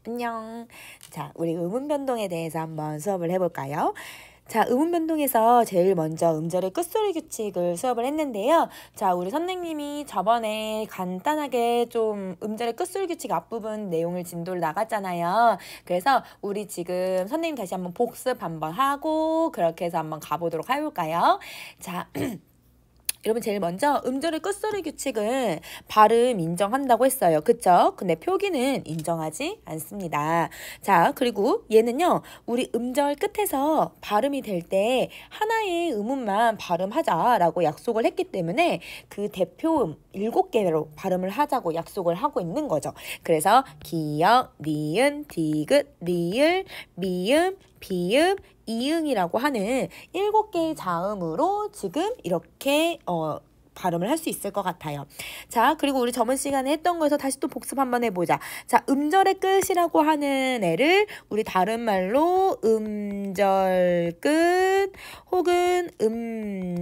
안녕. 자, 우리 음운변동에 대해서 한번 수업을 해볼까요? 자, 음운변동에서 제일 먼저 음절의 끝소리 규칙을 수업을 했는데요. 자, 우리 선생님이 저번에 간단하게 좀 음절의 끝소리 규칙 앞부분 내용을 진도를 나갔잖아요. 그래서 우리 지금 선생님 다시 한번 복습 한번 하고 그렇게 해서 한번 가보도록 해볼까요? 자, 여러분 제일 먼저 음절의 끝소리 규칙은 발음 인정한다고 했어요. 그쵸? 근데 표기는 인정하지 않습니다. 자, 그리고 얘는요. 우리 음절 끝에서 발음이 될 때 하나의 음운만 발음하자라고 약속을 했기 때문에 그 대표음 7개로 발음을 하자고 약속을 하고 있는 거죠. 그래서 기역, 니은, 디귿, 리을, 미음, 비읍, 이응이라고 하는 7개의 자음으로 지금 이렇게 발음을 할 수 있을 것 같아요. 자, 그리고 우리 저번 시간에 했던 거에서 다시 또 복습 한번 해보자. 자, 음절의 끝이라고 하는 애를 우리 다른 말로 음절 끝 혹은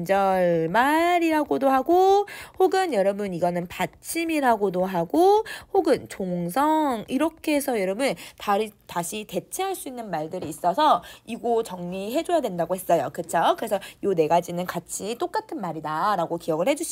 음절말이라고도 하고 혹은 여러분 이거는 받침이라고도 하고 혹은 종성 이렇게 해서 여러분 다시 대체할 수 있는 말들이 있어서 이거 정리해줘야 된다고 했어요. 그쵸? 그래서 요 4가지는 같이 똑같은 말이다 라고 기억을 해주시고요.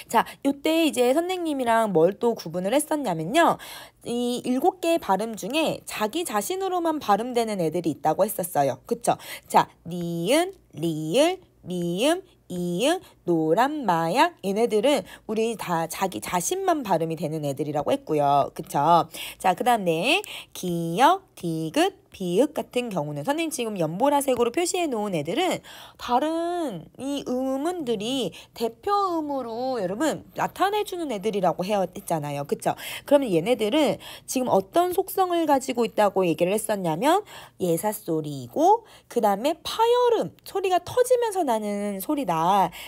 자, 요때 이제 선생님이랑 뭘 또 구분을 했었냐면요. 이 7개의 발음 중에 자기 자신으로만 발음되는 애들이 있다고 했었어요. 그쵸? 자, 니은, 리을, 미음, 이응, 노란, 마약 얘네들은 우리 다 자기 자신만 발음이 되는 애들이라고 했고요. 그쵸? 자, 그 다음에 기역, 디귿, 비읍 같은 경우는 선생님 지금 연보라색으로 표시해 놓은 애들은 다른 이 음운들이 대표음으로 여러분 나타내주는 애들이라고 했잖아요. 그쵸? 그러면 얘네들은 지금 어떤 속성을 가지고 있다고 얘기를 했었냐면 예사소리이고 그 다음에 파열음 소리가 터지면서 나는 소리다.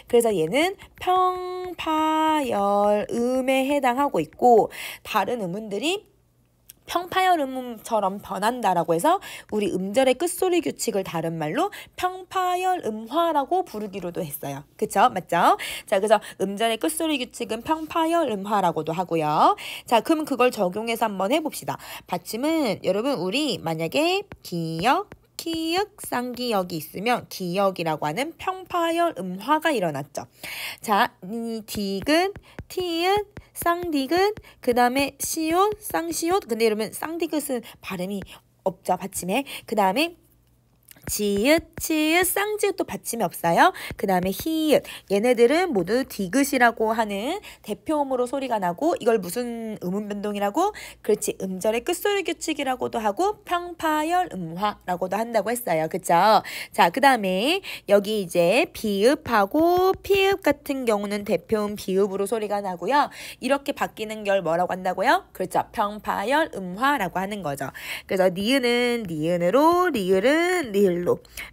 그래서 얘는 평파열음에 해당하고 있고 다른 음운들이 평파열음처럼 변한다라고 해서 우리 음절의 끝소리 규칙을 다른 말로 평파열음화라고 부르기로도 했어요. 그쵸? 맞죠? 자, 그래서 음절의 끝소리 규칙은 평파열음화라고도 하고요. 자, 그럼 그걸 적용해서 한번 해봅시다. 받침은 여러분 우리 만약에 기역, 키읔, 쌍기역이 있으면 기역이라고 하는 평파열 음화가 일어났죠. 자, 이 디귿, 티읕, 쌍디귿, 그 다음에 시옷, 쌍시옷. 근데 여러분 쌍디귿은 발음이 없죠. 받침에. 그 다음에 지읒, 치읒, 쌍지읒도 받침이 없어요. 그 다음에 히읗. 얘네들은 모두 디귿이라고 하는 대표음으로 소리가 나고 이걸 무슨 음운변동이라고? 그렇지. 음절의 끝소리 규칙이라고도 하고 평파열 음화라고도 한다고 했어요. 그쵸? 자, 그 다음에 여기 이제 비읍하고 피읍 같은 경우는 대표음 비읍으로 소리가 나고요. 이렇게 바뀌는 걸 뭐라고 한다고요? 그렇죠. 평파열 음화라고 하는 거죠. 그래서 니은은 니은으로, 리을은 리을로,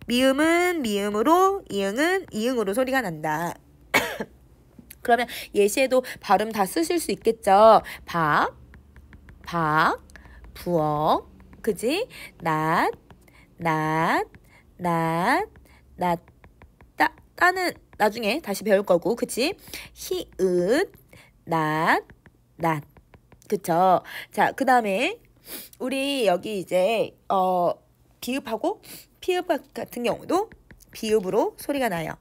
미음은 미음으로, 이응은 이응으로 소리가 난다. 그러면 예시에도 발음 다 쓰실 수 있겠죠. 박, 부엌, 그지? 낫, 따는 나중에 다시 배울 거고, 그치? 히읗, 낫, 그쵸? 자, 그 다음에 우리 여기 이제 비읍하고 피읍 같은 경우도 비읍으로 소리가 나요.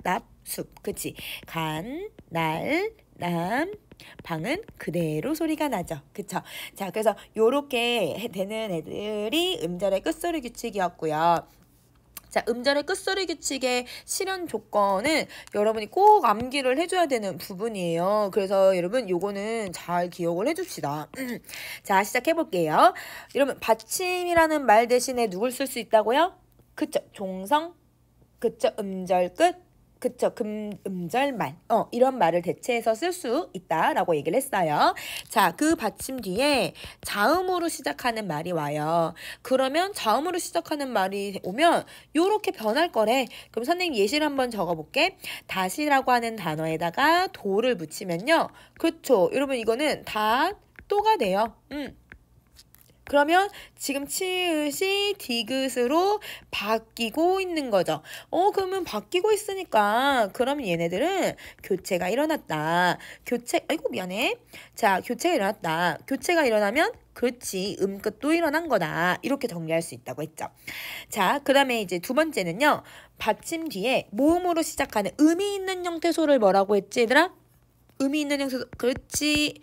납, 숲, 그치? 간, 날, 남, 방은 그대로 소리가 나죠. 그쵸? 자, 그래서 요렇게 되는 애들이 음절의 끝소리 규칙이었고요. 자, 음절의 끝소리 규칙의 실현 조건은 여러분이 꼭 암기를 해줘야 되는 부분이에요. 그래서 여러분 요거는 잘 기억을 해줍시다. 자, 시작해볼게요. 여러분 받침이라는 말 대신에 누굴 쓸 수 있다고요? 그쵸, 종성, 그쵸, 음절 끝, 그쵸, 음절말, 이런 말을 대체해서 쓸 수 있다라고 얘기를 했어요. 자, 그 받침 뒤에 자음으로 시작하는 말이 와요. 그러면 자음으로 시작하는 말이 오면 요렇게 변할 거래. 그럼 선생님 예시를 한번 적어볼게. 다시라고 하는 단어에다가 도를 붙이면요. 그쵸, 여러분 이거는 다 또가 돼요. 그러면 지금 치읓이 디귿으로 바뀌고 있는 거죠. 그러면 바뀌고 있으니까 그러면 얘네들은 교체가 일어났다. 아이고 미안해. 자, 교체가 일어났다. 교체가 일어나면 그렇지, 음끝도 일어난 거다. 이렇게 정리할 수 있다고 했죠. 자, 그 다음에 이제 두 번째는요. 받침 뒤에 모음으로 시작하는 의미 있는 형태소를 뭐라고 했지, 얘들아? 의미 있는 형태소. 그렇지.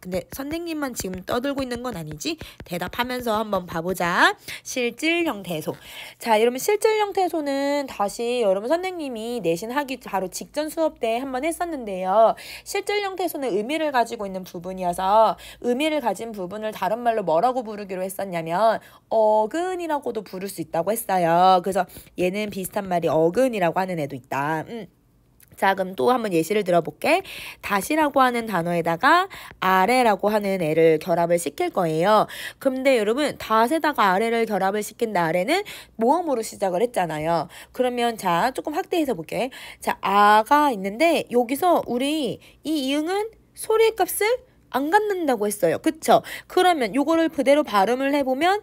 근데 선생님만 지금 떠들고 있는 건 아니지? 대답하면서 한번 봐보자. 실질 형태소. 자, 여러분 실질 형태소는 다시 여러분 선생님이 내신 하기 바로 직전 수업 때 한번 했었는데요. 실질 형태소는 의미를 가지고 있는 부분이어서 의미를 가진 부분을 다른 말로 뭐라고 부르기로 했었냐면 어근이라고도 부를 수 있다고 했어요. 그래서 얘는 비슷한 말이 어근이라고 하는 애도 있다. 자, 그럼 또 한번 예시를 들어볼게. 다시라고 하는 단어에다가 아래라고 하는 애를 결합을 시킬 거예요. 근데 여러분 닷에다가 아래를 결합을 시킨다. 아래는 모음으로 시작을 했잖아요. 그러면 자, 조금 확대해서 볼게. 자, 아가 있는데 여기서 우리 이 이응은 소리의 값을 안 갖는다고 했어요. 그쵸? 그러면 요거를 그대로 발음을 해보면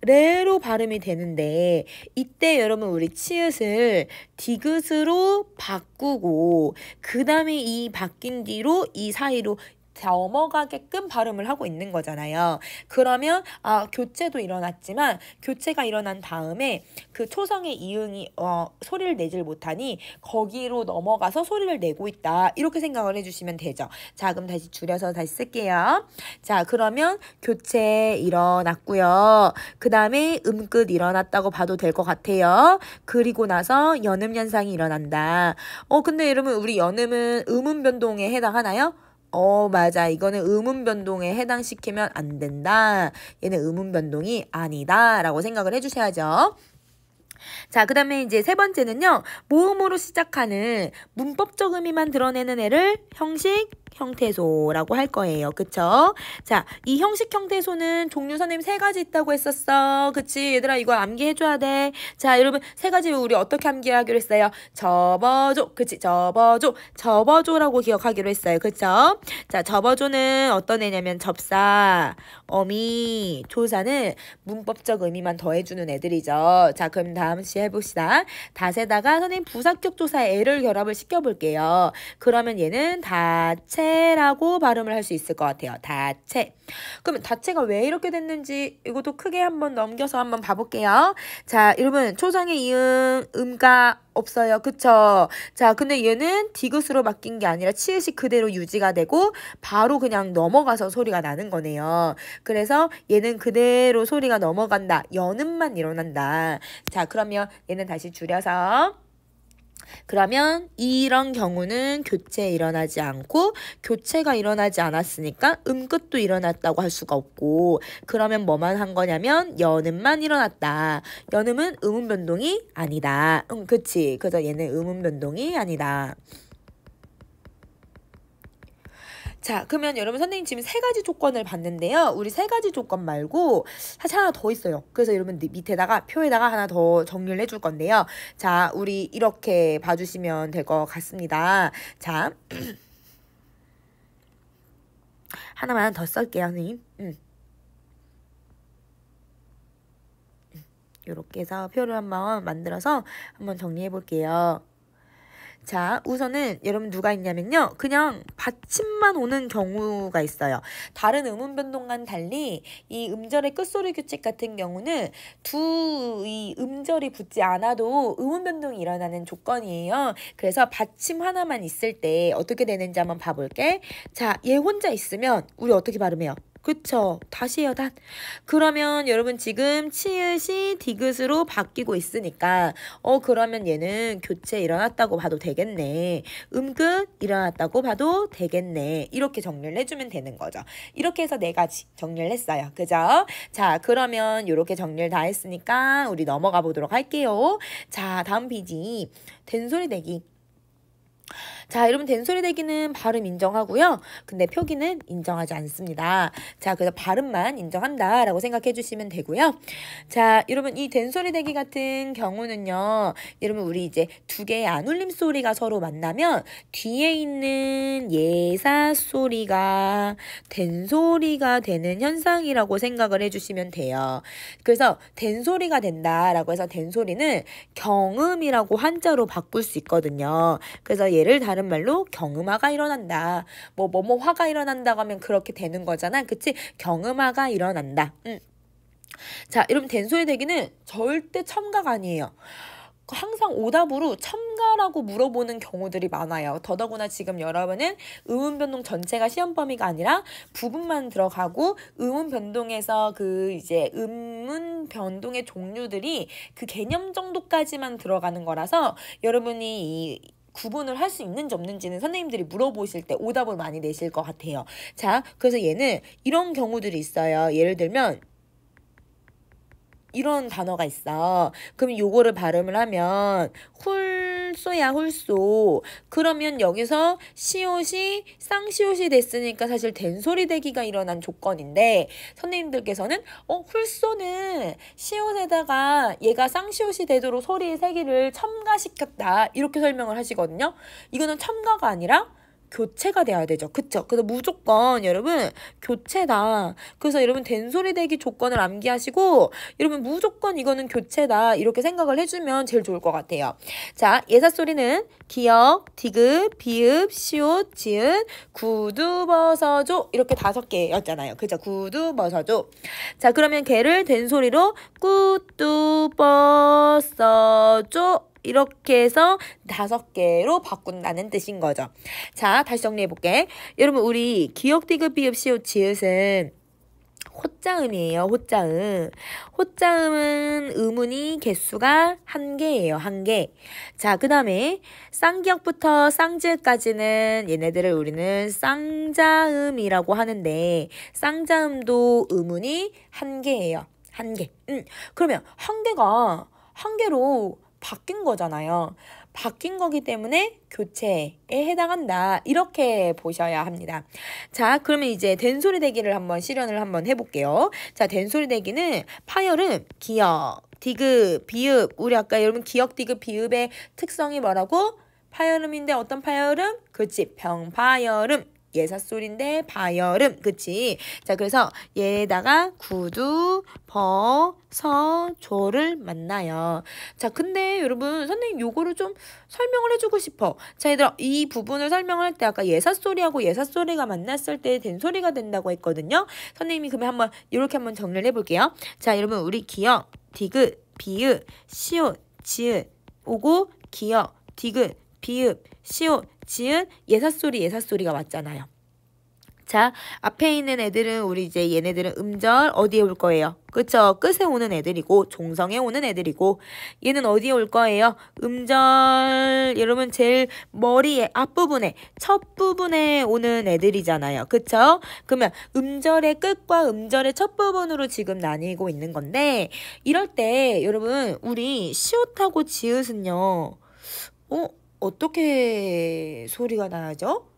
레로 발음이 되는데 이때 여러분 우리 치읓을 디귿으로 바꾸고 그 다음에 이 바뀐 뒤로 이 사이로 넘어가게끔 발음을 하고 있는 거잖아요. 그러면 교체도 일어났지만 교체가 일어난 다음에 그 초성의 이응이 소리를 내질 못하니 거기로 넘어가서 소리를 내고 있다. 이렇게 생각을 해주시면 되죠. 자, 그럼 다시 줄여서 다시 쓸게요. 자, 그러면 교체 일어났고요. 그 다음에 음끝 일어났다고 봐도 될 것 같아요. 그리고 나서 연음 현상이 일어난다. 근데 여러분 우리 연음은 음운 변동에 해당하나요? 맞아. 이거는 음운 변동에 해당시키면 안 된다. 얘는 음운 변동이 아니다. 라고 생각을 해주셔야죠. 자, 그 다음에 이제 세 번째는요. 모음으로 시작하는 문법적 의미만 드러내는 애를 형식 형태소라고 할 거예요. 그쵸? 자, 이 형식 형태소는 종류 선생님 세 가지 있다고 했었어. 그치? 얘들아 이거 암기해줘야 돼. 자, 여러분 세 가지 우리 어떻게 암기하기로 했어요? 접어줘. 그치? 접어줘. 접어줘라고 기억하기로 했어요. 그쵸? 자, 접어줘는 어떤 애냐면 접사, 어미, 조사는 문법적 의미만 더해주는 애들이죠. 자, 그럼 다음 시 해봅시다. 닷에다가 선생님 부사격 조사 애를 결합을 시켜볼게요. 그러면 얘는 다체라고 발음을 할 수 있을 것 같아요. 다체. 그러면 다체가 왜 이렇게 됐는지 이것도 크게 한번 넘겨서 한번 봐볼게요. 자, 여러분 초성의 이응, 음가 없어요. 그쵸? 자, 근데 얘는 디귿으로 바뀐 게 아니라 치읓이 그대로 유지가 되고 바로 그냥 넘어가서 소리가 나는 거네요. 그래서 얘는 그대로 소리가 넘어간다. 연음만 일어난다. 자, 그러면 얘는 다시 줄여서 그러면 이런 경우는 교체 일어나지 않고 교체가 일어나지 않았으니까 음끝도 일어났다고 할 수가 없고 그러면 뭐만 한 거냐면 연음만 일어났다. 연음은 음운 변동이 아니다. 그치. 그래서 얘는 음운 변동이 아니다. 자, 그러면 여러분 선생님 지금 세 가지 조건을 봤는데요. 우리 세 가지 조건 말고 사실 하나 더 있어요. 그래서 여러분 밑에다가 표에다가 하나 더 정리를 해줄 건데요. 자, 우리 이렇게 봐주시면 될 것 같습니다. 자, 하나만 더 쓸게요, 선생님. 이렇게 해서 표를 한번 만들어서 한번 정리해 볼게요. 자, 우선은 여러분 누가 있냐면요. 그냥 받침만 오는 경우가 있어요. 다른 음운 변동과는 달리 이 음절의 끝소리 규칙 같은 경우는 이 음절이 붙지 않아도 음운 변동이 일어나는 조건이에요. 그래서 받침 하나만 있을 때 어떻게 되는지 한번 봐볼게. 자, 얘 혼자 있으면 우리 어떻게 발음해요? 그쵸? 다시 해요, 단. 그러면 여러분 지금 치읓이 디귿으로 바뀌고 있으니까 그러면 얘는 교체 일어났다고 봐도 되겠네. 음끝 일어났다고 봐도 되겠네. 이렇게 정리를 해주면 되는 거죠. 이렇게 해서 네 가지 정리를 했어요. 그죠? 자, 그러면 이렇게 정리를 다 했으니까 우리 넘어가 보도록 할게요. 자, 다음 페이지. 된소리 내기. 자, 여러분 된소리 대기는 발음 인정하고요. 근데 표기는 인정하지 않습니다. 자, 그래서 발음만 인정한다라고 생각해 주시면 되고요. 자, 여러분 이 된소리 대기 같은 경우는요. 여러분 우리 이제 두 개의 안울림 소리가 서로 만나면 뒤에 있는 예사 소리가 된소리가 되는 현상이라고 생각을 해주시면 돼요. 그래서 된소리가 된다라고 해서 된소리는 경음이라고 한자로 바꿀 수 있거든요. 그래서 얘를 다른 말로 경음화가 일어난다. 뭐뭐화가 일어난다고 하면 그렇게 되는 거잖아. 그치? 경음화가 일어난다. 자, 여러분 된소리 대기는 절대 첨가가 아니에요. 항상 오답으로 첨가라고 물어보는 경우들이 많아요. 더더구나 지금 여러분은 음운 변동 전체가 시험 범위가 아니라 부분만 들어가고 음운 변동에서 그 이제 음운 변동의 종류들이 그 개념 정도까지만 들어가는 거라서 여러분이 이 구분을 할 수 있는지 없는지는 선생님들이 물어보실 때 오답을 많이 내실 것 같아요. 자, 그래서 얘는 이런 경우들이 있어요. 예를 들면 이런 단어가 있어. 그럼 요거를 발음을 하면 훌쏘야 훌쏘. 그러면 여기서 시옷이 쌍시옷이 됐으니까 사실 된소리 대기가 일어난 조건인데 선생님들께서는 훌쏘는 시옷에다가 얘가 쌍시옷이 되도록 소리의 세기를 첨가시켰다. 이렇게 설명을 하시거든요. 이거는 첨가가 아니라 교체가 돼야 되죠. 그쵸? 그래서 무조건 여러분 교체다. 그래서 여러분 된소리 대기 조건을 암기하시고 여러분 무조건 이거는 교체다. 이렇게 생각을 해주면 제일 좋을 것 같아요. 자, 예사소리는 기역, 디귿, 비읍, 시옷, 지읒, 구두벗어줘 이렇게 5개였잖아요. 그죠? 구두벗어줘. 자, 그러면 걔를 된소리로 꾸두벗어줘 이렇게 해서 5개로 바꾼다는 뜻인 거죠. 자, 다시 정리해볼게. 여러분 우리 기역, 디귿, 비읍, 시옷, 지읒은 호자음이에요. 호자음. 호자음은 음운이 개수가 1개예요. 1개. 자, 그 다음에 쌍기역부터 쌍지읒까지는 얘네들을 우리는 쌍자음이라고 하는데 쌍자음도 음운이 1개예요. 1개. 그러면 1개가 1개로 바뀐 거잖아요. 바뀐 거기 때문에 교체에 해당한다. 이렇게 보셔야 합니다. 자, 그러면 이제 된소리 대기를 한번 실현을 한번 해볼게요. 자, 된소리 대기는 파열음, 기역, 디귿, 비읍. 우리 아까 여러분 기역, 디귿, 비읍의 특성이 뭐라고? 파열음인데 어떤 파열음? 그치, 병파열음. 예사소리인데 바열음. 그치? 자, 그래서 얘에다가 구두, 조를 만나요. 자, 근데 여러분 선생님 요거를 좀 설명을 해주고 싶어. 자, 얘들아 이 부분을 설명할 때 아까 예사소리하고 예사소리가 만났을 때 된소리가 된다고 했거든요. 선생님이 그러면 한번 이렇게 한번 정리를 해볼게요. 자, 여러분 우리 기역, 디귿, 비읍, 시옷, 지읒 오고 기역, 디귿, 비읍, 시옷, 지읒 예사소리가 왔잖아요. 자, 앞에 있는 애들은 우리 이제 얘네들은 음절 어디에 올 거예요? 그쵸? 끝에 오는 애들이고 종성에 오는 애들이고 얘는 어디에 올 거예요? 음절 여러분 제일 머리에 앞부분에 첫 부분에 오는 애들이잖아요. 그쵸? 그러면 음절의 끝과 음절의 첫 부분으로 지금 나뉘고 있는 건데 이럴 때 여러분 우리 시옷하고 지읒은요. 어떻게 소리가 나죠?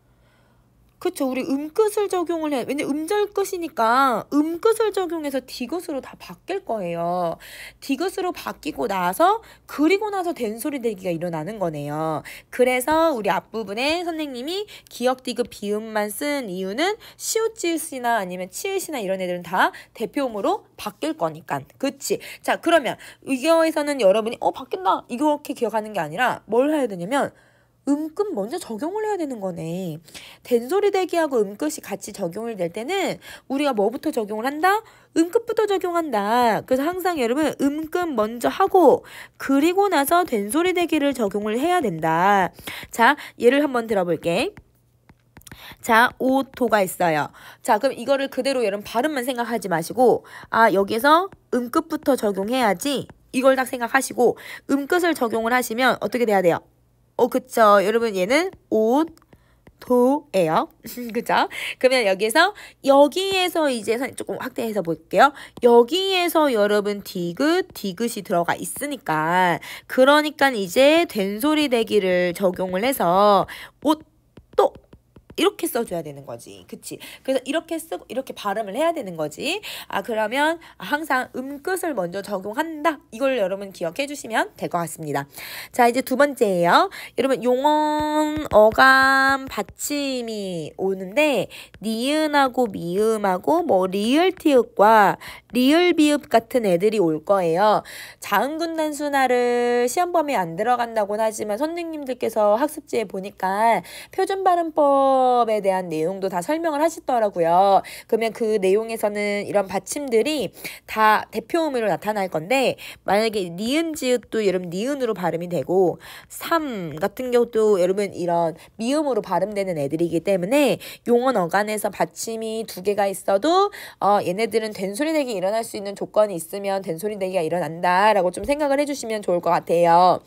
그쵸. 우리 음끝을 적용을 해. 왜냐면 음절 끝이니까 음끝을 적용해서 디귿으로 다 바뀔 거예요. 디귿으로 바뀌고 나서 그리고 나서 된소리 대기가 일어나는 거네요. 그래서 우리 앞부분에 선생님이 기역, 디귿, 비음만 쓴 이유는 시옷, 지읒이나 아니면 치읒이나 이런 애들은 다 대표음으로 바뀔 거니까. 그치? 자, 그러면 이거에서는 여러분이 바뀐다 이렇게 기억하는 게 아니라 뭘 해야 되냐면 음끝 먼저 적용을 해야 되는 거네. 된소리 대기하고 음끝이 같이 적용을 될 때는 우리가 뭐부터 적용을 한다? 음끝부터 적용한다. 그래서 항상 여러분 음끝 먼저 하고 그리고 나서 된소리 대기를 적용을 해야 된다. 자, 예를 한번 들어볼게. 자, 오토가 있어요. 자, 그럼 이거를 그대로 여러분 발음만 생각하지 마시고 여기서 음끝부터 적용해야지 이걸 딱 생각하시고 음끝을 적용을 하시면 어떻게 돼야 돼요? 그쵸. 여러분 얘는 옷, 도예요. 그죠? 그러면 여기에서 이제 조금 확대해서 볼게요. 여기에서 여러분 디귿이 들어가 있으니까 그러니까 이제 된소리 대기를 적용을 해서 옷도 이렇게 써줘야 되는 거지. 그치? 그래서 이렇게 쓰고 이렇게 발음을 해야 되는 거지. 그러면 항상 음끝을 먼저 적용한다. 이걸 여러분 기억해 주시면 될 것 같습니다. 자, 이제 두 번째예요. 여러분 용언, 어감, 받침이 오는데 니은하고 미음하고 뭐 리을 티읕과 리을 비읍 같은 애들이 올 거예요. 자음군 단순화를 시험 범위에 안 들어간다고는 하지만 선생님들께서 학습지에 보니까 표준 발음법에 대한 내용도 다 설명을 하시더라고요. 그러면 그 내용에서는 이런 받침들이 다 대표음으로 나타날 건데 만약에 니은 지읒도 여러분 니은으로 발음이 되고 삼 같은 경우도 여러분 이런 미음으로 발음되는 애들이기 때문에 용언 어간에서 받침이 두 개가 있어도 얘네들은 된소리 대기 일어날 수 있는 조건이 있으면 된소리 대기가 일어난다라고 좀 생각을 해주시면 좋을 것 같아요.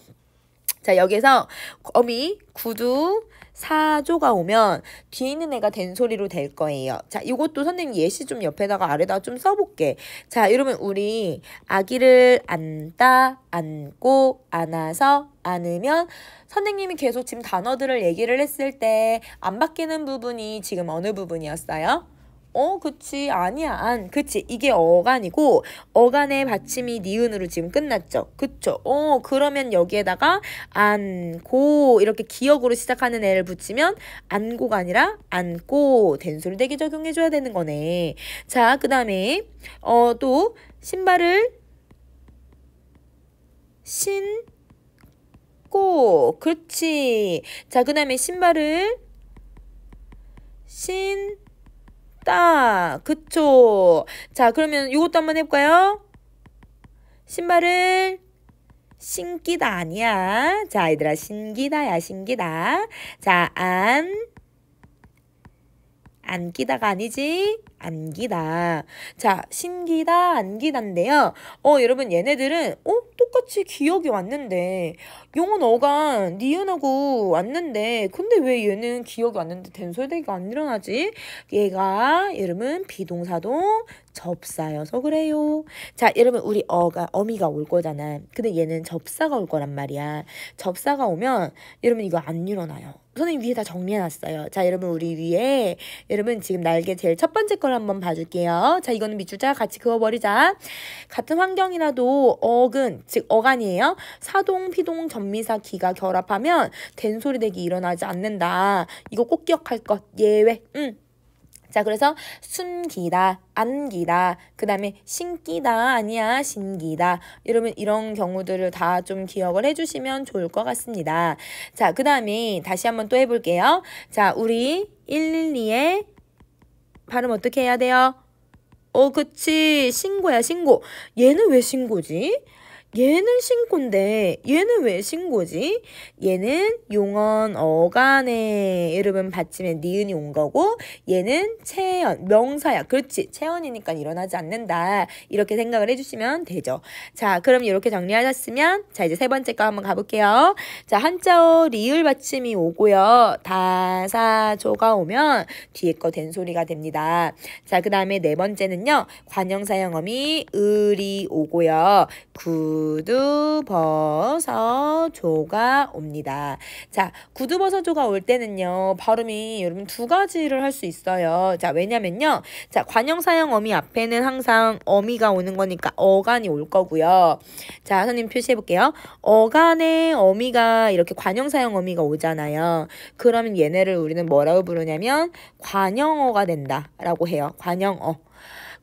자, 여기서 어미, 구두, 사조가 오면 뒤에 있는 애가 된소리로 될 거예요. 자, 이것도 선생님 예시 좀 옆에다가 아래다가 좀 써볼게. 자, 여러분 우리 아기를 안다, 안고, 안아서, 안으면 선생님이 계속 지금 단어들을 얘기를 했을 때 안 바뀌는 부분이 지금 어느 부분이었어요? 그치. 아니야. 안. 그치. 이게 어간이고, 어간의 받침이 니은으로 지금 끝났죠. 그쵸. 그러면 여기에다가 안고, 이렇게 기역으로 시작하는 애를 붙이면 안고가 아니라 안고, 된소리 대기 적용해줘야 되는 거네. 자, 그 다음에, 또, 신발을 신고. 그렇지. 자, 그 다음에 신발을 그쵸. 자, 그러면 이것도 한번 해볼까요? 신발을 신기다 아니야. 자, 얘들아, 신기다야, 신기다. 자, 안기다가 아니지? 안기다. 자, 신기다, 안기다인데요. 여러분 얘네들은 똑같이 기억이 왔는데 용언 어간 니은하고 왔는데 근데 왜 얘는 기억이 왔는데 된소리대기가 안 일어나지? 얘가 여러분 비동사동 접사여서 그래요. 자, 여러분 우리 어미가 올 거잖아. 근데 얘는 접사가 올 거란 말이야. 접사가 오면 여러분 이거 안 일어나요. 선생님 위에 다 정리해놨어요. 자, 여러분 우리 위에 여러분 지금 날개 제일 첫 번째 걸 한번 봐줄게요. 자, 이거는 밑줄자 같이 그어버리자. 같은 환경이라도 어근, 즉 어간이에요. 사동, 피동, 전미사, 기가 결합하면 된소리 대기 일어나지 않는다. 이거 꼭 기억할 것. 예외. 자, 그래서 숨기다, 안기다, 그 다음에 신기다, 아니야, 신기다. 여러분 이런 경우들을 다 좀 기억을 해주시면 좋을 것 같습니다. 자, 그 다음에 다시 한번 또 해볼게요. 자, 우리 112에 발음 어떻게 해야 돼요? 그치. 신고야, 신고. 얘는 왜 신고지? 얘는 신고인데 얘는 왜 신고지? 얘는 용언 어간에 여러분 받침에 니은이 온 거고 얘는 체언 명사야. 그렇지. 체언이니까 일어나지 않는다. 이렇게 생각을 해주시면 되죠. 자, 그럼 이렇게 정리하셨으면 자 이제 세 번째 거 한번 가볼게요. 자, 한자어 리을 받침이 오고요. 다사조가 오면 뒤에 거 된소리가 됩니다. 자, 그 다음에 네 번째는요. 관형사형어미 을이 오고요. 구두, 버섯, 조가 옵니다. 자, 구두, 버섯, 조가 올 때는요. 발음이 여러분 두 가지를 할 수 있어요. 자, 왜냐면요. 자, 관형사형 어미 앞에는 항상 어미가 오는 거니까 어간이 올 거고요. 자, 선생님 표시해 볼게요. 어간에 어미가 이렇게 관형사형 어미가 오잖아요. 그러면 얘네를 우리는 뭐라고 부르냐면 관형어가 된다라고 해요. 관형어.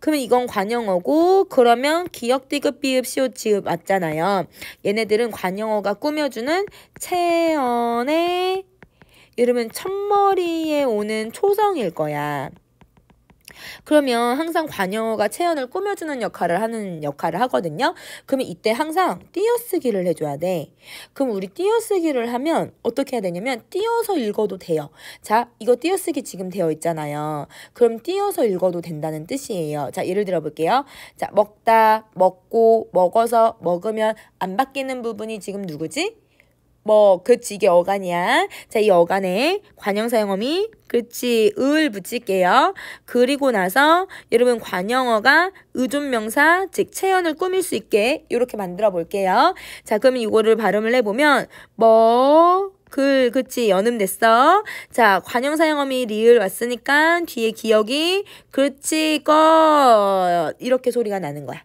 그러면 이건 관형어고 그러면 기역, 디귿, 비읍, 시옷, 지읒 맞잖아요. 얘네들은 관형어가 꾸며주는 체언의 여러분 첫머리에 오는 초성일 거야. 그러면 항상 관형어가 체언을 꾸며주는 역할을 하거든요. 그러면 이때 항상 띄어쓰기를 해줘야 돼. 그럼 우리 띄어쓰기를 하면 어떻게 해야 되냐면 띄어서 읽어도 돼요. 자, 이거 띄어쓰기 지금 되어 있잖아요. 그럼 띄어서 읽어도 된다는 뜻이에요. 자, 예를 들어 볼게요. 자, 먹다, 먹고, 먹어서, 먹으면 안 바뀌는 부분이 지금 누구지? 그치, 이게 어간이야. 자, 이 어간에 관형사용어미, 그치, 을 붙일게요. 그리고 나서 여러분 관형어가 의존명사, 즉 체연을 꾸밀 수 있게 이렇게 만들어 볼게요. 자, 그러면 이거를 발음을 해보면 그치, 연음됐어. 자, 관형사용어미 리을 왔으니까 뒤에 기억이 그치, 이렇게 소리가 나는 거야.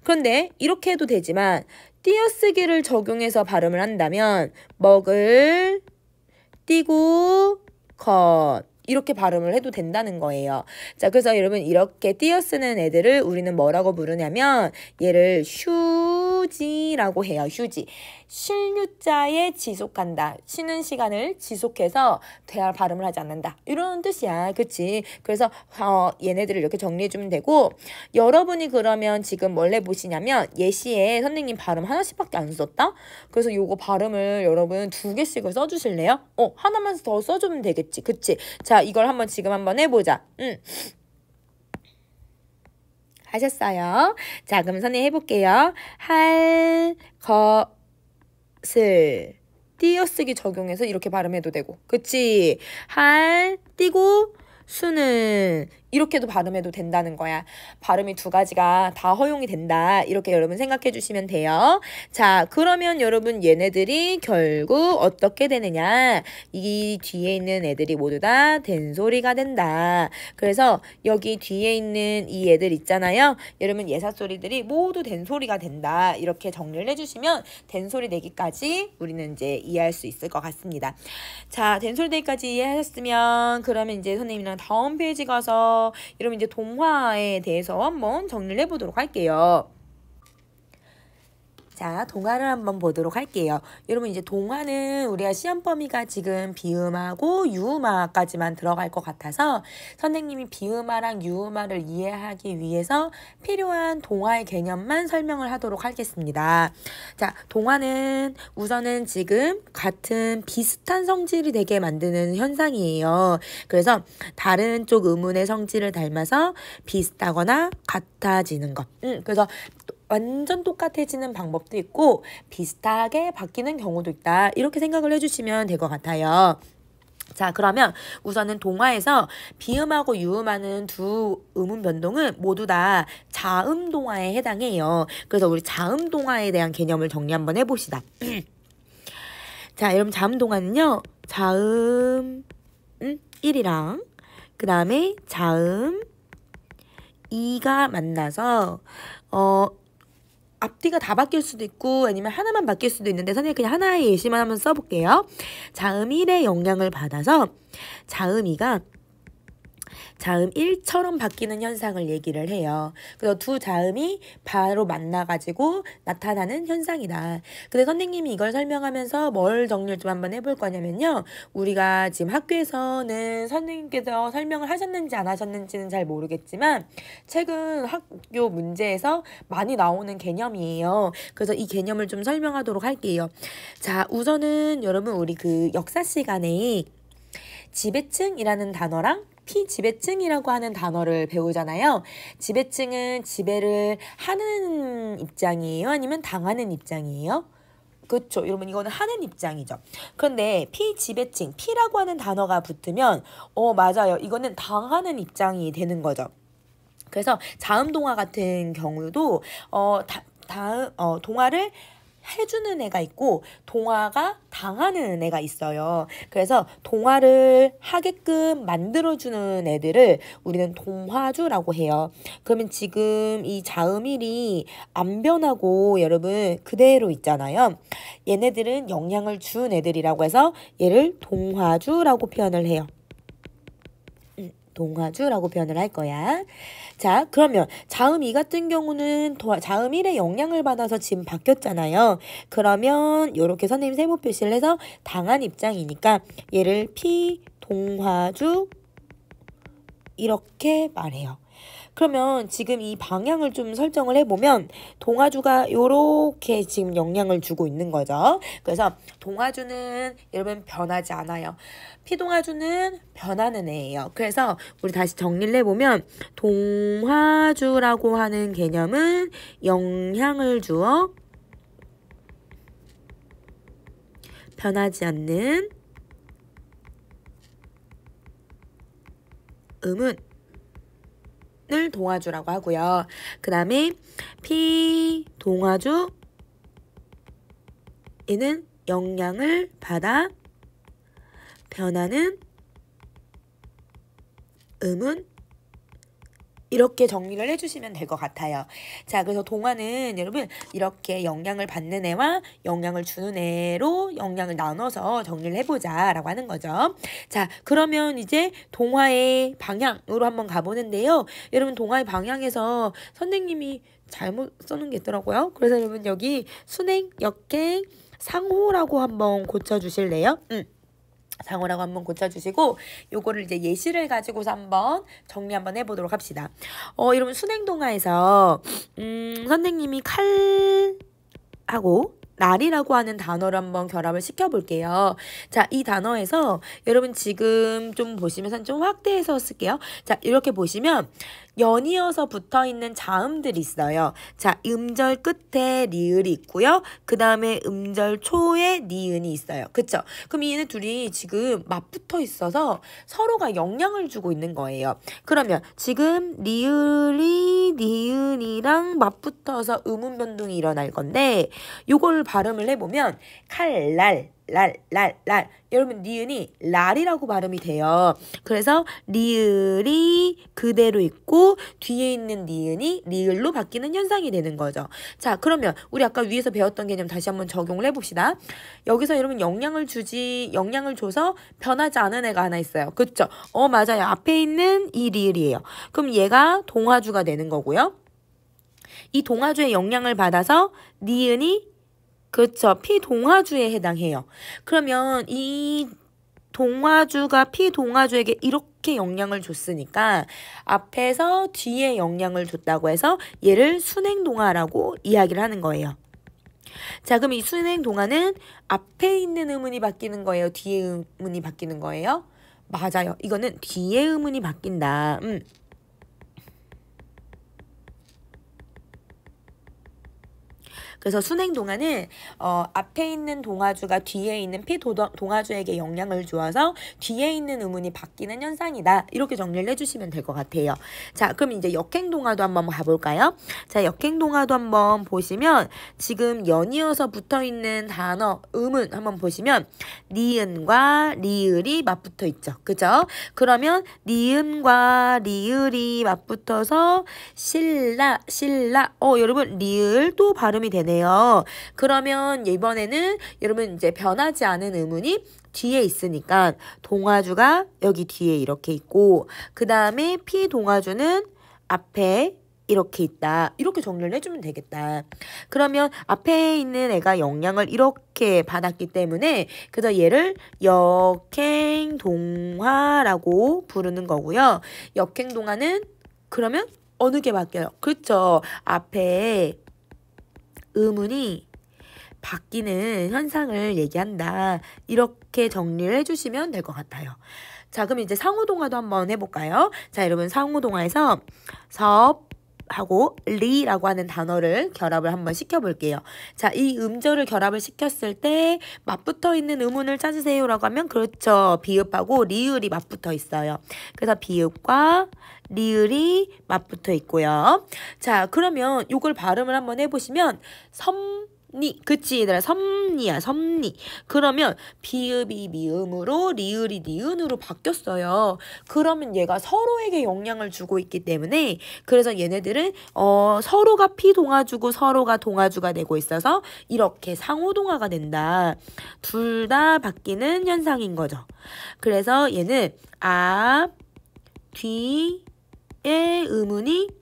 그런데 이렇게 해도 되지만 띄어쓰기를 적용해서 발음을 한다면 먹을 띄고 것 이렇게 발음을 해도 된다는 거예요. 자, 그래서 여러분 이렇게 띄어쓰는 애들을 우리는 뭐라고 부르냐면 얘를 휴지라고 해요. 휴지. 쉴유자에 지속한다. 쉬는 시간을 지속해서 대화 발음을 하지 않는다. 이런 뜻이야. 그치? 그래서 얘네들을 이렇게 정리해주면 되고 여러분이 그러면 지금 뭘 해보시냐면 예시에 선생님 발음 하나씩밖에 안 썼다? 그래서 요거 발음을 여러분 2개씩을 써주실래요? 하나만 더 써주면 되겠지. 그치? 자, 이걸 지금 한번 해보자. 하셨어요? 자, 그럼 선생님 해볼게요. 것을 띄어쓰기 적용해서 이렇게 발음해도 되고 그치? 띄고 수는 이렇게도 발음해도 된다는 거야. 발음이 2가지가 다 허용이 된다. 이렇게 여러분 생각해 주시면 돼요. 자, 그러면 여러분 얘네들이 결국 어떻게 되느냐. 이 뒤에 있는 애들이 모두 다 된소리가 된다. 그래서 여기 뒤에 있는 이 애들 있잖아요. 여러분 예사소리들이 모두 된소리가 된다. 이렇게 정리를 해주시면 된소리 내기까지 우리는 이제 이해할 수 있을 것 같습니다. 자, 된소리 내기까지 이해하셨으면 그러면 이제 선생님이랑 다음 페이지 가서 여러분 이제 동화에 대해서 한번 정리를 해보도록 할게요. 자, 동화를 한번 보도록 할게요. 여러분 이제 동화는 우리가 시험 범위가 지금 비음하고 유음화까지만 들어갈 것 같아서 선생님이 비음화랑 유음화를 이해하기 위해서 필요한 동화의 개념만 설명을 하도록 하겠습니다. 자, 동화는 우선은 지금 같은 비슷한 성질이 되게 만드는 현상이에요. 그래서 다른 쪽 음운의 성질을 닮아서 비슷하거나 같아지는 것. 그래서 완전 똑같아지는 방법도 있고 비슷하게 바뀌는 경우도 있다. 이렇게 생각을 해주시면 될 것 같아요. 자, 그러면 우선은 동화에서 비음하고 유음하는 2 음운 변동은 모두 다 자음 동화에 해당해요. 그래서 우리 자음 동화에 대한 개념을 정리 한번 해봅시다. 자, 여러분 자음 동화는요. 자음 1이랑 그 다음에 자음 2가 만나서 앞뒤가 다 바뀔 수도 있고 아니면 하나만 바뀔 수도 있는데 선생님 그냥 하나의 예시만 한번 써볼게요. 자음 1의 영향을 받아서 자음 2가 자음 1처럼 바뀌는 현상을 얘기를 해요. 그래서 2 자음이 바로 만나가지고 나타나는 현상이다. 근데 선생님이 이걸 설명하면서 뭘 정리를 좀 한번 해볼 거냐면요. 우리가 지금 학교에서는 선생님께서 설명을 하셨는지 안 하셨는지는 잘 모르겠지만 최근 학교 문제에서 많이 나오는 개념이에요. 그래서 이 개념을 좀 설명하도록 할게요. 자, 우선은 여러분 우리 그 역사 시간에 지배층이라는 단어랑 피지배층이라고 하는 단어를 배우잖아요. 지배층은 지배를 하는 입장이에요? 아니면 당하는 입장이에요? 그렇죠. 여러분 이거는 하는 입장이죠. 그런데 피지배층, 피라고 하는 단어가 붙으면 맞아요. 이거는 당하는 입장이 되는 거죠. 그래서 자음동화 같은 경우도 동화를 해주는 애가 있고 동화가 당하는 애가 있어요. 그래서 동화를 하게끔 만들어주는 애들을 우리는 동화주라고 해요. 그러면 지금 이 자음 1이 안 변하고 여러분 그대로 있잖아요. 얘네들은 영향을 준 애들이라고 해서 얘를 동화주라고 표현을 해요. 동화주라고 표현을 할 거야. 자, 그러면 자음 2 같은 경우는 자음 1의 영향을 받아서 지금 바뀌었잖아요. 그러면 이렇게 선생님 세모 표시를 해서 당한 입장이니까 얘를 피동화주 이렇게 말해요. 그러면 지금 이 방향을 좀 설정을 해보면 동화주가 이렇게 지금 영향을 주고 있는 거죠. 그래서 동화주는 여러분 변하지 않아요. 피동화주는 변하는 애예요. 그래서 우리 다시 정리를 해보면 동화주라고 하는 개념은 영향을 주어 변하지 않는 음운을 동화주라고 하고요. 그 다음에 피동화주 얘는 영향을 받아 변하는 음운 이렇게 정리를 해주시면 될 것 같아요. 자, 그래서 동화는 여러분 이렇게 영향을 받는 애와 영향을 주는 애로 영향을 나눠서 정리를 해보자 라고 하는 거죠. 자, 그러면 이제 동화의 방향으로 한번 가보는데요. 여러분 동화의 방향에서 선생님이 잘못 써놓은 게 있더라고요. 그래서 여러분 여기 순행, 역행, 상호라고 한번 고쳐주실래요? 상호라고 한번 고쳐주시고 요거를 이제 예시를 가지고서 한번 정리 한번 해보도록 합시다. 여러분 순행동화에서 선생님이 칼하고 날이라고 하는 단어를 한번 결합을 시켜볼게요. 자, 이 단어에서 여러분 지금 좀 보시면서 좀 확대해서 쓸게요. 자, 이렇게 보시면 연이어서 붙어있는 자음들이 있어요. 자, 음절 끝에 리을이 있고요. 그 다음에 음절 초에 니은이 있어요. 그쵸? 그럼 얘네 둘이 지금 맞붙어 있어서 서로가 영향을 주고 있는 거예요. 그러면 지금 리을이 니은이랑 맞붙어서 음운 변동이 일어날 건데 요걸 발음을 해보면 칼날 랄. 여러분 니은이 랄이라고 발음이 돼요. 그래서 리을이 그대로 있고 뒤에 있는 니은이 리을로 바뀌는 현상이 되는 거죠. 자, 그러면 우리 아까 위에서 배웠던 개념 다시 한번 적용을 해봅시다. 여기서 여러분 영향을 줘서 변하지 않은 애가 하나 있어요. 그쵸? 맞아요. 앞에 있는 이 리을이에요. 그럼 얘가 동화주가 되는 거고요. 이 동화주의 영향을 받아서 니은이 그렇죠. 피동화주에 해당해요. 그러면 이 동화주가 피동화주에게 이렇게 영향을 줬으니까 앞에서 뒤에 영향을 줬다고 해서 얘를 순행동화라고 이야기를 하는 거예요. 자, 그럼 이 순행동화는 앞에 있는 음운이 바뀌는 거예요? 뒤에 음운이 바뀌는 거예요? 맞아요. 이거는 뒤에 음운이 바뀐다. 그래서 순행동화는 앞에 있는 동화주가 뒤에 있는 피동화주에게 영향을 주어서 뒤에 있는 음운이 바뀌는 현상이다. 이렇게 정리를 해주시면 될 것 같아요. 자, 그럼 이제 역행동화도 한번 가볼까요? 자, 역행동화도 한번 보시면 지금 연이어서 붙어있는 단어, 음운 한번 보시면 니은과 리을이 맞붙어 있죠. 그죠? 그러면 니은과 리을이 맞붙어서 신라. 여러분 리을 또 발음이 되네요. 그러면 이번에는 여러분 이제 변하지 않은 음운이 뒤에 있으니까 동화주가 여기 뒤에 이렇게 있고 그 다음에 피동화주는 앞에 이렇게 있다. 이렇게 정리를 해주면 되겠다. 그러면 앞에 있는 애가 영향을 이렇게 받았기 때문에 그래서 얘를 역행동화라고 부르는 거고요. 역행동화는 그러면 어느 게 바뀌어요? 그렇죠. 앞에 음운이 바뀌는 현상을 얘기한다. 이렇게 정리를 해주시면 될 것 같아요. 자, 그럼 이제 상호동화도 한번 해볼까요? 자, 여러분 상호동화에서 섭하고 리라고 하는 단어를 결합을 한번 시켜볼게요. 자, 이 음절을 결합을 시켰을 때 맞붙어 있는 음운을 찾으세요라고 하면 그렇죠. 비읍하고 리을이 맞붙어 있어요. 그래서 비읍과 리을이 맞붙어 있고요. 자, 그러면 이걸 발음을 한번 해보시면 그치 얘들아, 섭리. 그러면 비읍이 미음으로 리을이 니은으로 바뀌었어요. 그러면 얘가 서로에게 영향을 주고 있기 때문에 그래서 얘네들은 서로가 피동화주고 서로가 동화주가 되고 있어서 이렇게 상호동화가 된다. 둘 다 바뀌는 현상인 거죠. 그래서 얘는 앞, 뒤의 음운이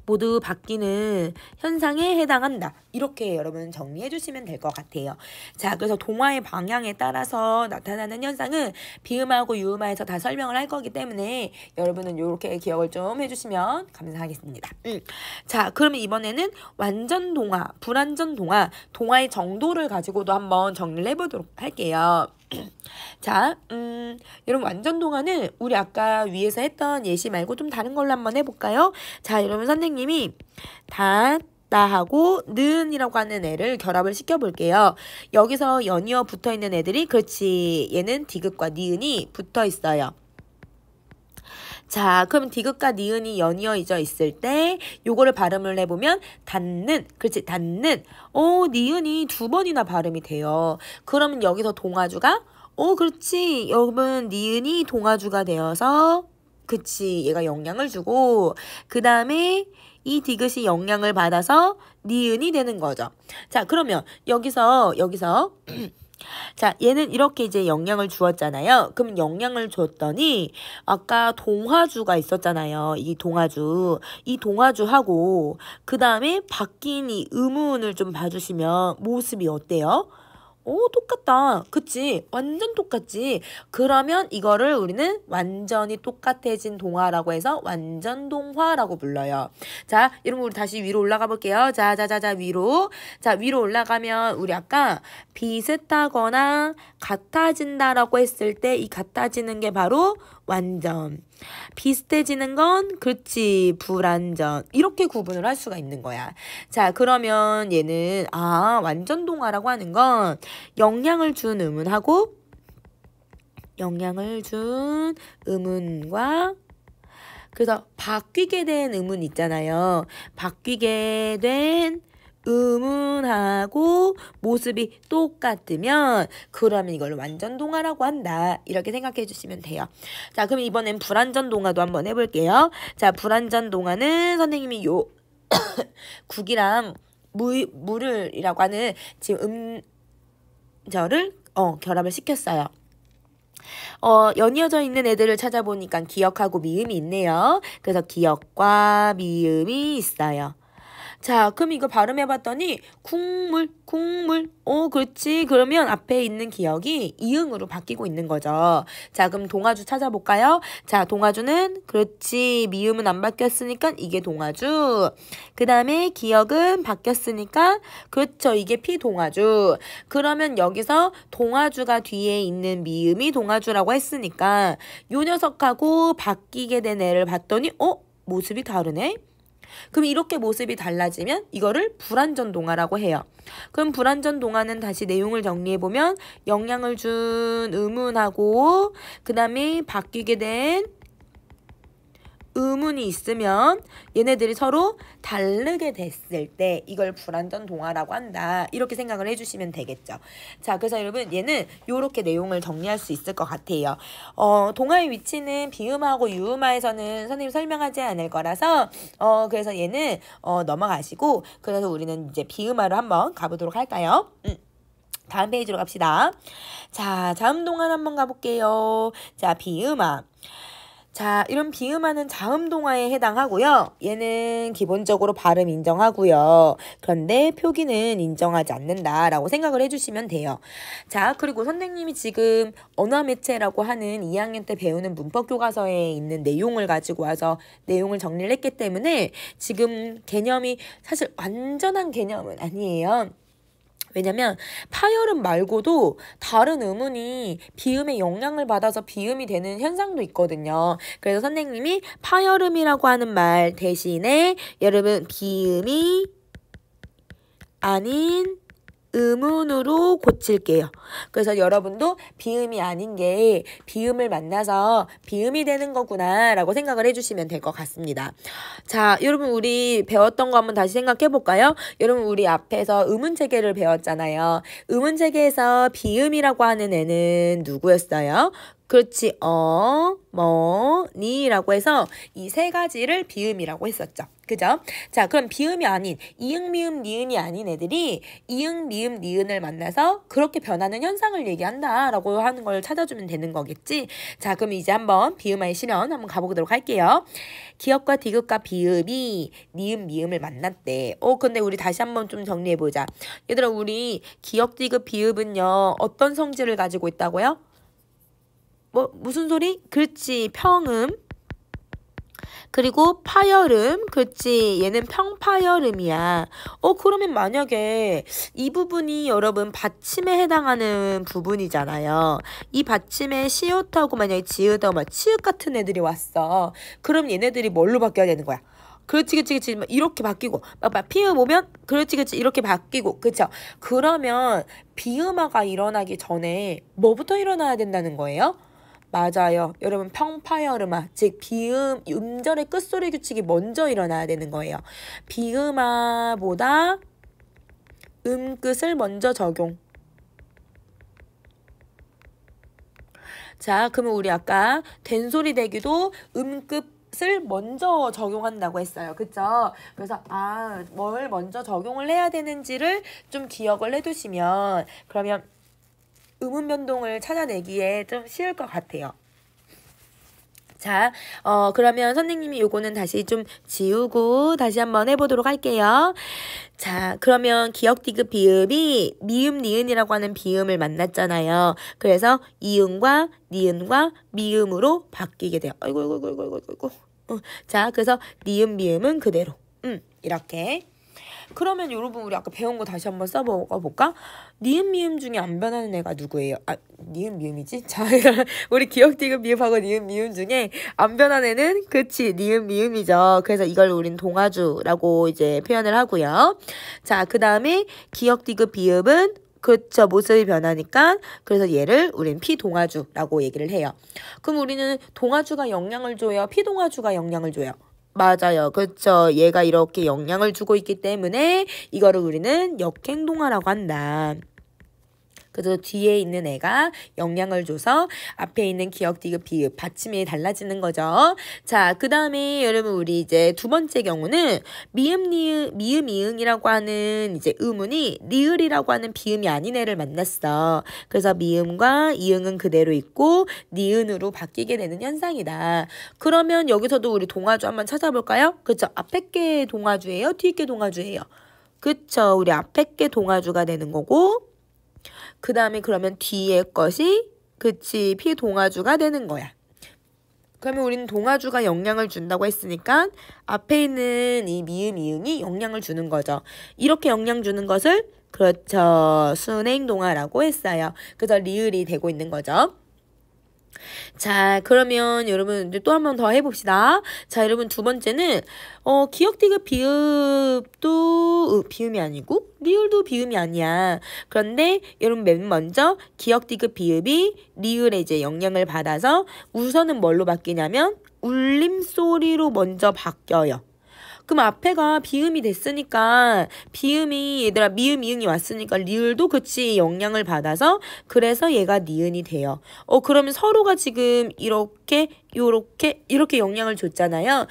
모두 바뀌는 현상에 해당한다. 이렇게 여러분 정리해 주시면 될 것 같아요. 자, 그래서 동화의 방향에 따라서 나타나는 현상은 비음하고 유음하에서 다 설명을 할 거기 때문에 여러분은 이렇게 기억을 좀 해주시면 감사하겠습니다. 자, 그러면 이번에는 완전 동화, 불완전 동화, 동화의 정도를 가지고도 한번 정리를 해보도록 할게요. 자, 여러분 완전 동화는 우리 아까 위에서 했던 예시 말고 좀 다른 걸로 한번 해볼까요? 자, 여러분 선생님이 있다 하고 는이라고 하는 애를 결합을 시켜볼게요. 여기서 연이어 붙어있는 애들이 그렇지 얘는 디귿과 니은이 붙어있어요. 자, 그럼 디귿과 니은이 연이어져 있을 때 요거를 발음을 해보면 닿는, 그렇지, 닿는. 니은이 2번이나 발음이 돼요. 그러면 여기서 동아주가 그렇지, 여러분 니은이 동아주가 되어서 그치, 얘가 영향을 주고 그 다음에 이 디귿이 영향을 받아서 니은이 되는 거죠. 자, 그러면 여기서 자, 얘는 이렇게 이제 영향을 주었잖아요. 그럼 영향을 줬더니 아까 동화주가 있었잖아요. 이 동화주하고 그 다음에 바뀐 이 음운을 좀 봐주시면 모습이 어때요? 똑같다. 그치? 완전 똑같지? 그러면 이거를 우리는 완전히 똑같아진 동화라고 해서 완전동화라고 불러요. 자, 여러분 우리 다시 위로 올라가 볼게요. 자, 위로. 자, 위로 올라가면 우리 아까 비슷하거나 같아진다라고 했을 때 이 같아지는 게 바로 완전. 비슷해지는 건 그렇지 불완전. 이렇게 구분을 할 수가 있는 거야. 자, 그러면 얘는 완전 동화라고 하는 건 영향을 준 음운하고 영향을 준 음운과 그래서 바뀌게 된 음운 있잖아요. 바뀌게 된 음운하고 모습이 똑같으면 그러면 이걸 완전 동화라고 한다. 이렇게 생각해 주시면 돼요. 자, 그럼 이번엔 불완전 동화도 한번 해볼게요. 자, 불완전 동화는 선생님이 요 국이랑 물을이라고 하는 지금 음절을 결합을 시켰어요. 연이어져 있는 애들을 찾아보니까 기역하고 미음이 있네요. 그래서 기역과 미음이 있어요. 자, 그럼 이거 발음해봤더니 국물. 그렇지. 그러면 앞에 있는 기역이 이응으로 바뀌고 있는 거죠. 자, 그럼 동아주 찾아볼까요? 자, 동아주는 그렇지. 미음은 안 바뀌었으니까 이게 동아주. 그 다음에 기역은 바뀌었으니까 그렇죠. 이게 피동아주. 그러면 여기서 동아주가 뒤에 있는 미음이 동아주라고 했으니까 요 녀석하고 바뀌게 된 애를 봤더니 모습이 다르네? 그럼 이렇게 모습이 달라지면 이거를 불완전 동화라고 해요. 그럼 불완전 동화는 다시 내용을 정리해보면 영향을 준 음운하고 그 다음에 바뀌게 된 음운이 있으면 얘네들이 서로 다르게 됐을 때 이걸 불완전 동화라고 한다. 이렇게 생각을 해주시면 되겠죠. 자, 그래서 여러분 얘는 이렇게 내용을 정리할 수 있을 것 같아요. 동화의 위치는 비음하고 유음하에서는 선생님 설명하지 않을 거라서 그래서 얘는 넘어가시고 그래서 우리는 이제 비음하로 한번 가보도록 할까요? 다음 페이지로 갑시다. 자, 자음 동화 한번 가볼게요. 자, 비음하. 자, 이런 비음하는 자음 동화에 해당하고요. 얘는 기본적으로 발음 인정하고요. 그런데 표기는 인정하지 않는다라고 생각을 해주시면 돼요. 자, 그리고 선생님이 지금 언어 매체라고 하는 2학년 때 배우는 문법 교과서에 있는 내용을 가지고 와서 내용을 정리를 했기 때문에 지금 개념이 사실 완전한 개념은 아니에요. 왜냐면 파열음 말고도 다른 음운이 비음의 영향을 받아서 비음이 되는 현상도 있거든요. 그래서 선생님이 파열음이라고 하는 말 대신에 여러분 비음이 아닌 음운으로 고칠게요. 그래서 여러분도 비음이 아닌 게 비음을 만나서 비음이 되는 거구나 라고 생각을 해주시면 될 것 같습니다. 자, 여러분 우리 배웠던 거 한번 다시 생각해 볼까요? 여러분 우리 앞에서 음운체계를 배웠잖아요. 음운체계에서 비음이라고 하는 애는 누구였어요? 그렇지, 니라고 해서 이 세 가지를 비음이라고 했었죠. 그죠? 자, 그럼 비음이 아닌 이응, 미음, 니은이 아닌 애들이 이응, 미음, 니은을 만나서 그렇게 변하는 현상을 얘기한다라고 하는 걸 찾아주면 되는 거겠지? 자, 그럼 이제 한번 비음화의 실현 한번 가보도록 할게요. 기역과 디귿과 비음이 니은, 미음을 만났대. 근데 우리 다시 한번 좀 정리해보자. 얘들아, 우리 기역, 디귿, 비음은요, 어떤 성질을 가지고 있다고요? 무슨 소리? 그렇지, 평음. 그리고 파열음, 그렇지, 얘는 평파열음이야. 그러면 만약에 이 부분이 여러분 받침에 해당하는 부분이잖아요. 이 받침에 시옷하고 만약에 지읒하고 치읒 같은 애들이 왔어. 그럼 얘네들이 뭘로 바뀌어야 되는 거야? 그렇지, 그치, 그치. 막 이렇게 바뀌고. 막 피읍 오면, 그렇지, 그치. 이렇게 바뀌고. 그쵸? 그러면 비음화가 일어나기 전에 뭐부터 일어나야 된다는 거예요? 맞아요. 여러분, 평파열음화. 즉, 음절의 끝소리 규칙이 먼저 일어나야 되는 거예요. 비음화보다 음끝을 먼저 적용. 자, 그러면 우리 아까 된소리 대기도 음끝을 먼저 적용한다고 했어요. 그쵸? 그래서 뭘 먼저 적용을 해야 되는지를 좀 기억을 해두시면 그러면 음운 변동을 찾아내기에 좀 쉬울 것 같아요. 자, 그러면 선생님이 요거는 다시 좀 지우고 다시 한번 해보도록 할게요. 자, 그러면 기역, 디귿, 비읍이 미음, 니은이라고 하는 비음을 만났잖아요. 그래서 이응과 니은과 미음으로 바뀌게 돼요. 아이고. 자, 그래서 니은, 미음은 그대로. 이렇게. 그러면 여러분 우리 아까 배운 거 다시 한번 써볼까? 니은 미음 중에 안 변하는 애가 누구예요? 니은 미음이지? 자, 우리 기역 디귿 미음하고 니은 미음 중에 안 변하는 애는 그치 니은 미음이죠. 그래서 이걸 우린 동아주라고 이제 표현을 하고요. 자, 그 다음에 기역 디귿 비읍은 그쵸, 모습이 변하니까 그래서 얘를 우린 피동아주라고 얘기를 해요. 그럼 우리는 동아주가 영향을 줘요? 피동아주가 영향을 줘요? 맞아요. 그렇죠. 얘가 이렇게 영향을 주고 있기 때문에 이거를 우리는 역행동화라고 한다. 그래서 뒤에 있는 애가 영향을 줘서 앞에 있는 기역, 디귿, 비읍, 받침이 달라지는 거죠. 자, 그 다음에 여러분 우리 이제 두 번째 경우는 미음, 이응이라고 하는 이제 음운이 리을이라고 하는 비음이 아닌 애를 만났어. 그래서 미음과 이응은 그대로 있고 니은으로 바뀌게 되는 현상이다. 그러면 여기서도 우리 동아주 한번 찾아볼까요? 그쵸? 앞에 게 동아주예요? 뒤에 게 동아주예요? 그쵸? 우리 앞에 게 동아주가 되는 거고 그 다음에 그러면 뒤에 것이 그치 피동아주가 되는 거야. 그러면 우리는 동아주가 영향을 준다고 했으니까 앞에 있는 이 미음, 이응이 영향을 주는 거죠. 이렇게 영향 주는 것을 그렇죠. 순행동화라고 했어요. 그래서 리을이 되고 있는 거죠. 자, 그러면 여러분 또 한 번 더 해봅시다. 자, 여러분 두 번째는 기역, 디귿, 비읍도 비음이 아니고 리을도 비음이 아니야. 그런데 여러분 맨 먼저 기역, 디귿, 비읍이 리을에 이제 영향을 받아서 우선은 뭘로 바뀌냐면 울림소리로 먼저 바뀌어요. 그럼 앞에가 비음이 됐으니까 비음이 얘들아 미음 이응이 왔으니까 리을도 그치 영향을 받아서 그래서 얘가 니은이 돼요. 그러면 서로가 지금 이렇게 이렇게 영향을 줬잖아요.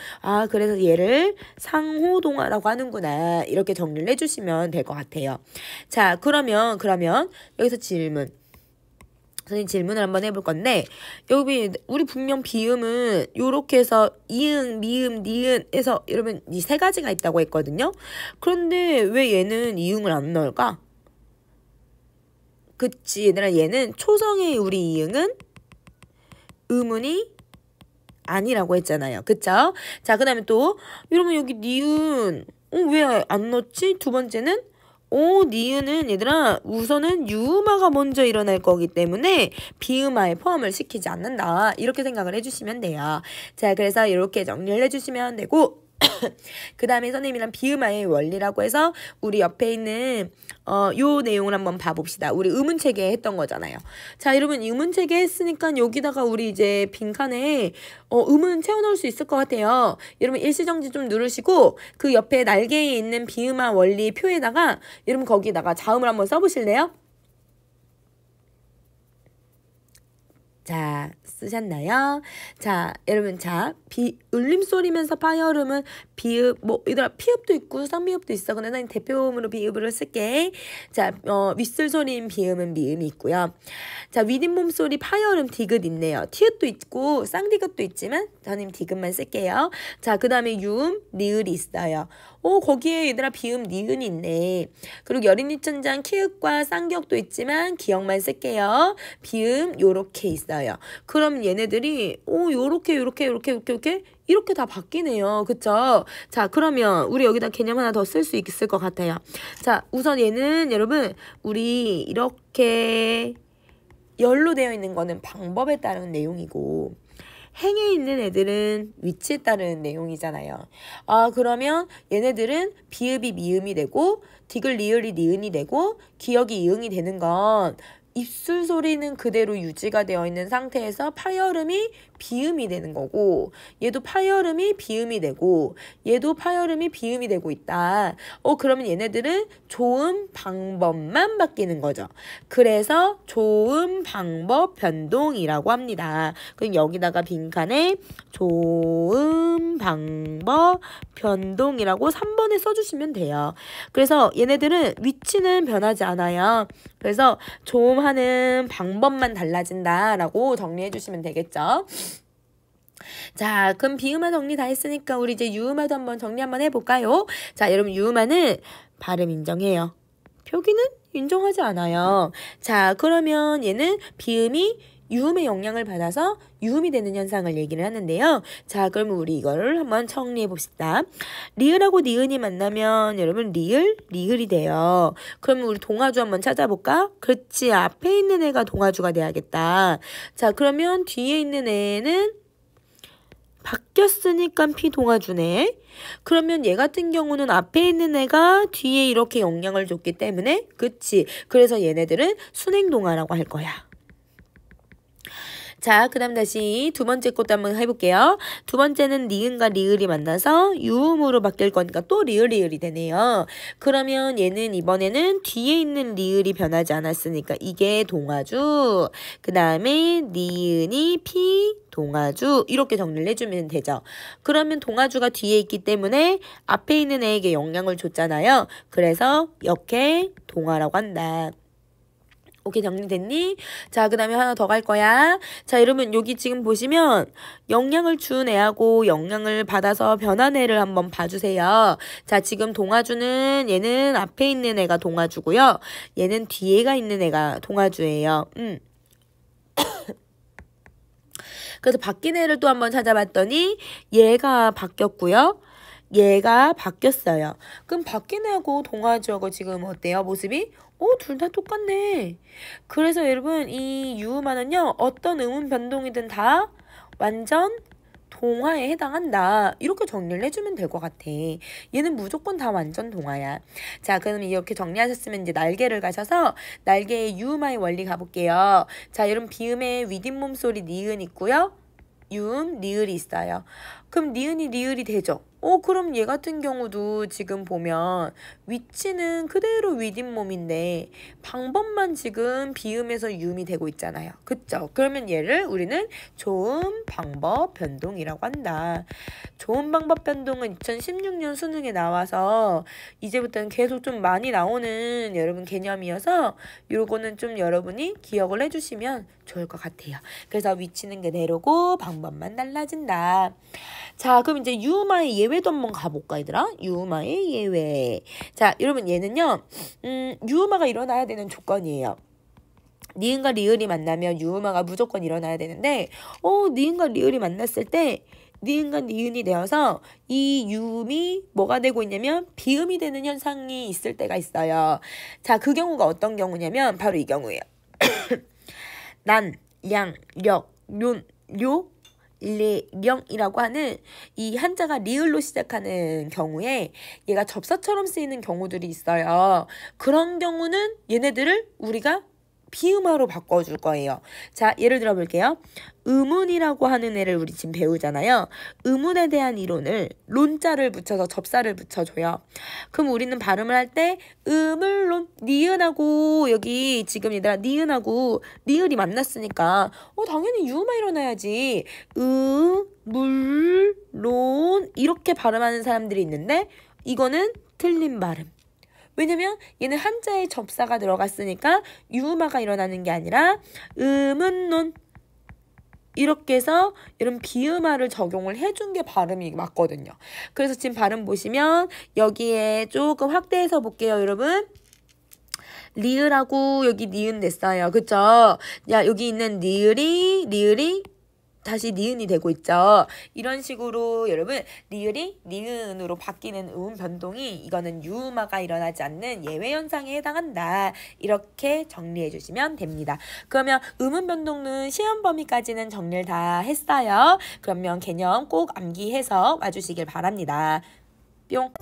그래서 얘를 상호동화라고 하는구나. 이렇게 정리를 해주시면 될 것 같아요. 자, 그러면 여기서 질문. 선생님 질문을 한번 해볼 건데 여기 우리 분명 비음은 요렇게 해서 이응, 미음, 니은 해서 여러분 이 세 가지가 있다고 했거든요. 그런데 왜 얘는 이응을 안 넣을까? 그치 얘들아 얘는 초성의 우리 이응은 음운이 아니라고 했잖아요. 그쵸? 자, 그 다음에 또 여러분 여기 니은 왜 안 넣지? 두 번째는 니은은 얘들아 우선은 유음화가 먼저 일어날 거기 때문에 비음화에 포함을 시키지 않는다. 이렇게 생각을 해주시면 돼요. 자, 그래서 이렇게 정리를 해주시면 되고 그 다음에 선생님이랑 비음화의 원리라고 해서 우리 옆에 있는 요 내용을 한번 봐봅시다. 우리 의문체계 했던 거잖아요. 자, 여러분 의문체계 했으니까 여기다가 우리 이제 빈칸에 음은 채워넣을 수 있을 것 같아요. 여러분 일시정지 좀 누르시고 그 옆에 날개에 있는 비음화 원리 표에다가 여러분 거기다가 자음을 한번 써보실래요? 자, 쓰셨나요? 자, 여러분, 울림소리면서 파열음은 비읍, 얘들아, 피읍도 있고, 쌍비읍도 있어. 근데 난 대표음으로 비읍으로 쓸게. 자, 윗술소리인 비음은 미음이 있고요. 자, 윗잇몸 소리 파열음 디귿 있네요. 티읕도 있고, 쌍디귿도 있지만, 저는 디귿만 쓸게요. 자, 그 다음에 유음, 니을이 있어요. 거기에 얘들아 비음 니은이 있네. 그리고 여린이천장 키읔과 쌍기역도 있지만 기역만 쓸게요. 비음 요렇게 있어요. 그럼 얘네들이 요렇게 이렇게 다 바뀌네요. 그쵸? 자, 그러면 우리 여기다 개념 하나 더 쓸 수 있을 것 같아요. 자, 우선 얘는 여러분 우리 이렇게 열로 되어 있는 거는 방법에 따른 내용이고 행에 있는 애들은 위치에 따른 내용이잖아요. 그러면 얘네들은 비읍이 미음이 되고 디귿 리을이 니은이 되고 기역이 이응이 되는 건 입술 소리는 그대로 유지가 되어 있는 상태에서 파열음이 비음이 되는 거고, 얘도 파열음이 비음이 되고, 얘도 파열음이 비음이 되고 있다. 그러면 얘네들은 조음 방법만 바뀌는 거죠. 그래서 조음 방법 변동이라고 합니다. 그럼 여기다가 빈칸에 조음 방법 변동이라고 3번에 써주시면 돼요. 그래서 얘네들은 위치는 변하지 않아요. 그래서 조음하는 방법만 달라진다라고 정리해 주시면 되겠죠. 자, 그럼 비음화 정리 다 했으니까 우리 이제 유음화도 한번 정리 한번 해볼까요? 자, 여러분 유음화는 발음 인정해요. 표기는 인정하지 않아요. 자, 그러면 얘는 비음이 유음의 영향을 받아서 유음이 되는 현상을 얘기를 하는데요. 자, 그러면 우리 이거를 한번 정리해 봅시다. 리을하고 니은이 만나면 여러분 리을, 리을이 돼요. 그러면 우리 동아주 한번 찾아볼까? 그렇지, 앞에 있는 애가 동아주가 돼야겠다. 자, 그러면 뒤에 있는 애는 바뀌었으니까 피동아주네. 그러면 얘 같은 경우는 앞에 있는 애가 뒤에 이렇게 영향을 줬기 때문에, 그치? 그래서 얘네들은 순행동아라고 할 거야. 자, 그 다음 다시 두 번째 것도 한번 해볼게요. 두 번째는 니은과 리을이 만나서 유음으로 바뀔 거니까 또 리을이 되네요. 그러면 얘는 이번에는 뒤에 있는 리을이 변하지 않았으니까 이게 동아주, 그 다음에 니은이 피, 동아주, 이렇게 정리를 해주면 되죠. 그러면 동아주가 뒤에 있기 때문에 앞에 있는 애에게 영향을 줬잖아요. 그래서 역행 동아라고 한다. 오케이, 정리됐니? 자, 그 다음에 하나 더 갈 거야. 자, 여러분 여기 지금 보시면 영향을 준 애하고 영향을 받아서 변한 애를 한번 봐주세요. 자, 지금 동아주는 얘는 앞에 있는 애가 동아주고요. 얘는 뒤에가 있는 애가 동아주예요. 그래서 바뀐 애를 또 한번 찾아봤더니 얘가 바뀌었고요. 얘가 바뀌었어요. 그럼 바뀐 애하고 동아주하고 지금 어때요? 모습이? 둘 다 똑같네. 그래서 여러분 이 유음화는요, 어떤 음운 변동이든 다 완전 동화에 해당한다. 이렇게 정리를 해주면 될 것 같아. 얘는 무조건 다 완전 동화야. 자, 그럼 이렇게 정리하셨으면 이제 날개를 가셔서 날개의 유음화의 원리 가볼게요. 자, 여러분 비음에 윗잇몸 소리 니은 있고요. 유음, 리을이 있어요. 그럼 니은이 리을이 되죠? 그럼 얘 같은 경우도 지금 보면 위치는 그대로 윗잇몸인데 방법만 지금 비음에서 유음이 되고 있잖아요. 그쵸? 그러면 얘를 우리는 조음 방법 변동이라고 한다. 조음 방법 변동은 2016년 수능에 나와서 이제부터는 계속 좀 많이 나오는 여러분 개념이어서 요거는 좀 여러분이 기억을 해주시면 좋을 것 같아요. 그래서 위치는 그대로고 방법만 달라진다. 자, 그럼 이제 유음화의 예외도 한번 가볼까, 얘들아? 유음화의 예외. 자, 여러분 얘는요, 유음화가 일어나야 되는 조건이에요. 니은과 리을이 만나면 유음화가 무조건 일어나야 되는데, 니은과 리을이 만났을 때 니은과 니은이 되어서 이 유음이 뭐가 되고 있냐면 비음이 되는 현상이 있을 때가 있어요. 자, 그 경우가 어떤 경우냐면 바로 이 경우예요. 난, 양, 력, 륜, 료, 령이라고 하는 이 한자가 리을로 시작하는 경우에 얘가 접사처럼 쓰이는 경우들이 있어요. 그런 경우는 얘네들을 우리가 비음화로 바꿔줄 거예요. 자, 예를 들어 볼게요. 음운이라고 하는 애를 우리 지금 배우잖아요. 음운에 대한 이론을 론자를 붙여서 접사를 붙여줘요. 그럼 우리는 발음을 할 때 음을론, 니은하고 여기 지금 얘들아 니은하고 리을이 만났으니까 당연히 유음화 일어나야지. 물론 이렇게 발음하는 사람들이 있는데 이거는 틀린 발음. 왜냐면 얘는 한자에 접사가 들어갔으니까 유음화가 일어나는 게 아니라 음은논 이렇게 해서 이런 비음화를 적용을 해준 게 발음이 맞거든요. 그래서 지금 발음 보시면 여기에 조금 확대해서 볼게요, 여러분. 리을하고 여기 니은 됐어요. 그쵸? 야, 여기 있는 리을이 다시 니은이 되고 있죠. 이런 식으로 여러분 리을이 니은으로 바뀌는 음 변동이 이거는 유음화가 일어나지 않는 예외 현상에 해당한다. 이렇게 정리해 주시면 됩니다. 그러면 음음 변동은 시험 범위까지는 정리를 다 했어요. 그러면 개념 꼭 암기해서 와주시길 바랍니다. 뿅.